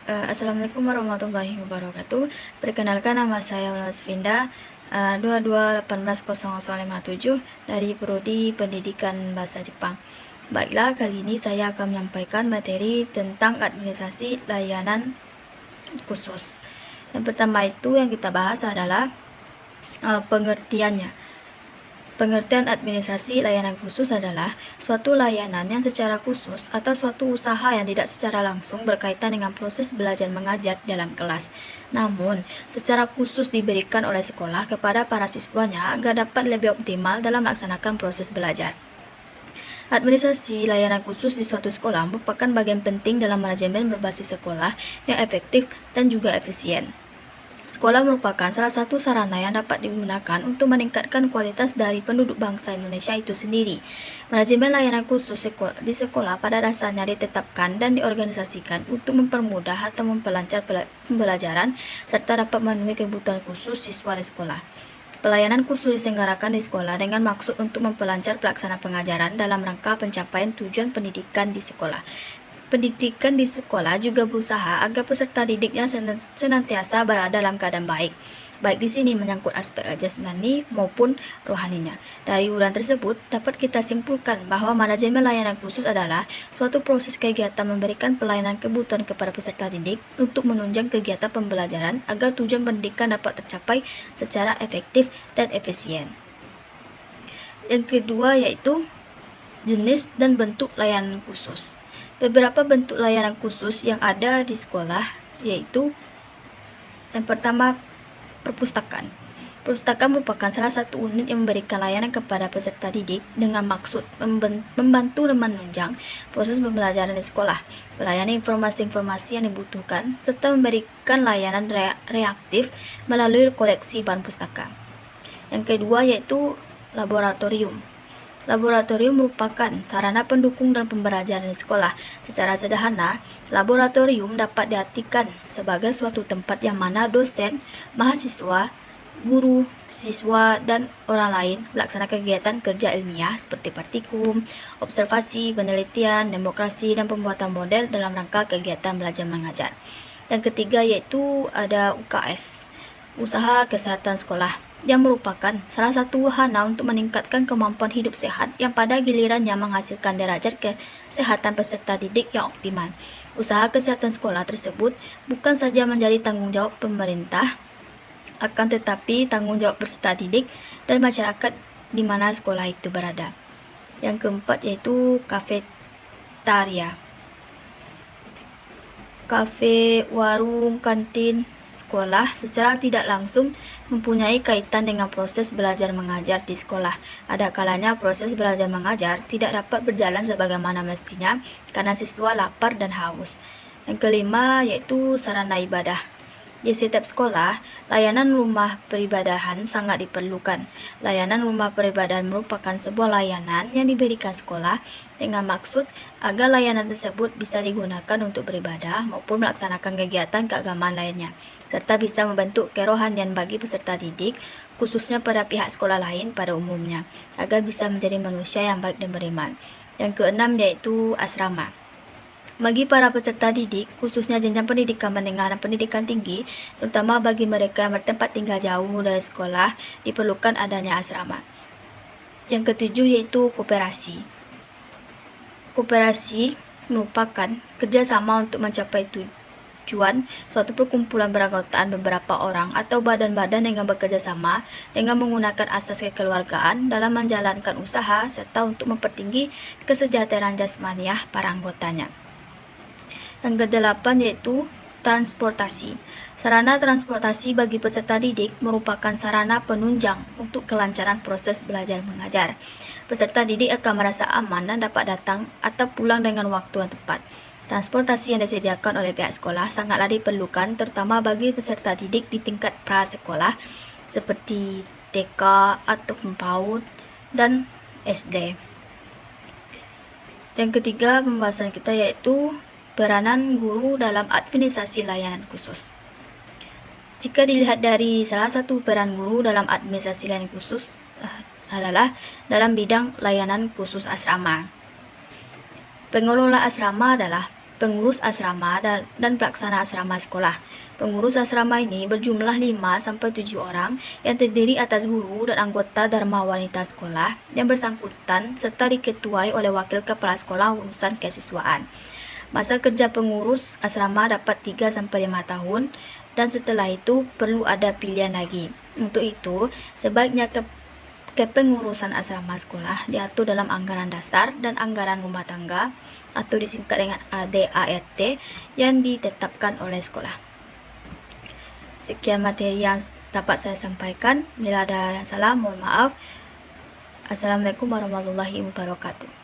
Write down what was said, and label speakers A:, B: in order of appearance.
A: Assalamualaikum warahmatullahi wabarakatuh. Perkenalkan, nama saya Finda, 22180057 dari Prodi Pendidikan Bahasa Jepang. Baiklah, kali ini saya akan menyampaikan materi tentang administrasi layanan khusus. Yang pertama itu yang kita bahas adalah pengertiannya. Pengertian administrasi layanan khusus adalah suatu layanan yang secara khusus atau suatu usaha yang tidak secara langsung berkaitan dengan proses belajar mengajar dalam kelas. Namun, secara khusus diberikan oleh sekolah kepada para siswanya agar dapat lebih optimal dalam melaksanakan proses belajar. Administrasi layanan khusus di suatu sekolah merupakan bagian penting dalam manajemen berbasis sekolah yang efektif dan juga efisien. Sekolah merupakan salah satu sarana yang dapat digunakan untuk meningkatkan kualitas dari penduduk bangsa Indonesia itu sendiri. Manajemen layanan khusus di sekolah pada dasarnya ditetapkan dan diorganisasikan untuk mempermudah atau memperlancar pembelajaran serta dapat memenuhi kebutuhan khusus siswa di sekolah. Pelayanan khusus diselenggarakan di sekolah dengan maksud untuk memperlancar pelaksanaan pengajaran dalam rangka pencapaian tujuan pendidikan di sekolah. Pendidikan di sekolah juga berusaha agar peserta didiknya senantiasa berada dalam keadaan baik di sini menyangkut aspek jasmani maupun rohaninya. Dari uraian tersebut, dapat kita simpulkan bahwa manajemen layanan khusus adalah suatu proses kegiatan memberikan pelayanan kebutuhan kepada peserta didik untuk menunjang kegiatan pembelajaran agar tujuan pendidikan dapat tercapai secara efektif dan efisien. Yang kedua yaitu jenis dan bentuk layanan khusus. Beberapa bentuk layanan khusus yang ada di sekolah yaitu yang pertama, perpustakaan. Perpustakaan merupakan salah satu unit yang memberikan layanan kepada peserta didik dengan maksud membantu dan menunjang proses pembelajaran di sekolah, melayani informasi-informasi yang dibutuhkan, serta memberikan layanan reaktif melalui koleksi bahan pustaka. Yang kedua yaitu laboratorium. Laboratorium merupakan sarana pendukung dan pembelajaran di sekolah. Secara sederhana, laboratorium dapat diartikan sebagai suatu tempat yang mana dosen, mahasiswa, guru, siswa, dan orang lain melaksanakan kegiatan kerja ilmiah seperti praktikum, observasi, penelitian, demokrasi, dan pembuatan model dalam rangka kegiatan belajar mengajar. Yang ketiga yaitu ada UKS, Usaha Kesehatan Sekolah, yang merupakan salah satu wahana untuk meningkatkan kemampuan hidup sehat yang pada gilirannya menghasilkan derajat kesehatan peserta didik yang optimal. Usaha kesehatan sekolah tersebut bukan saja menjadi tanggung jawab pemerintah, akan tetapi tanggung jawab peserta didik dan masyarakat di mana sekolah itu berada. Yang keempat yaitu kafetaria. Kafe, warung, kantin sekolah secara tidak langsung mempunyai kaitan dengan proses belajar mengajar di sekolah. Ada kalanya proses belajar mengajar tidak dapat berjalan sebagaimana mestinya karena siswa lapar dan haus. Yang kelima yaitu sarana ibadah. Di setiap sekolah, layanan rumah peribadahan sangat diperlukan. Layanan rumah peribadahan merupakan sebuah layanan yang diberikan sekolah dengan maksud agar layanan tersebut bisa digunakan untuk beribadah maupun melaksanakan kegiatan keagamaan lainnya, serta bisa membentuk kerohanian bagi peserta didik, khususnya pada pihak sekolah lain pada umumnya, agar bisa menjadi manusia yang baik dan beriman. Yang keenam yaitu asrama. Bagi para peserta didik, khususnya jenjang pendidikan menengah dan pendidikan tinggi, terutama bagi mereka yang bertempat tinggal jauh dari sekolah, diperlukan adanya asrama. Yang ketujuh yaitu koperasi. Koperasi merupakan kerjasama untuk mencapai tujuan suatu perkumpulan beranggotaan beberapa orang atau badan-badan yang bekerja sama dengan menggunakan asas kekeluargaan dalam menjalankan usaha serta untuk mempertinggi kesejahteraan jasmaniah para anggotanya. Yang kedelapan yaitu transportasi. Sarana transportasi bagi peserta didik merupakan sarana penunjang untuk kelancaran proses belajar mengajar. Peserta didik akan merasa aman dan dapat datang atau pulang dengan waktu yang tepat. Transportasi yang disediakan oleh pihak sekolah sangatlah diperlukan terutama bagi peserta didik di tingkat prasekolah seperti TK atau PAUD dan SD. Yang ketiga pembahasan kita yaitu peranan guru dalam administrasi layanan khusus. Jika dilihat dari salah satu peran guru dalam administrasi layanan khusus adalah dalam bidang layanan khusus asrama. Pengelola asrama adalah pengurus asrama dan pelaksana asrama sekolah. Pengurus asrama ini berjumlah 5-7 orang yang terdiri atas guru dan anggota Dharma Wanita sekolah yang bersangkutan serta diketuai oleh wakil kepala sekolah urusan kesiswaan. Masa kerja pengurus asrama dapat 3-5 tahun dan setelah itu perlu ada pilihan lagi. Untuk itu, sebaiknya kepengurusan asrama sekolah diatur dalam anggaran dasar dan anggaran rumah tangga atau disingkat dengan ADART yang ditetapkan oleh sekolah. Sekian materi yang dapat saya sampaikan. Bila ada yang salah, mohon maaf. Assalamualaikum warahmatullahi wabarakatuh.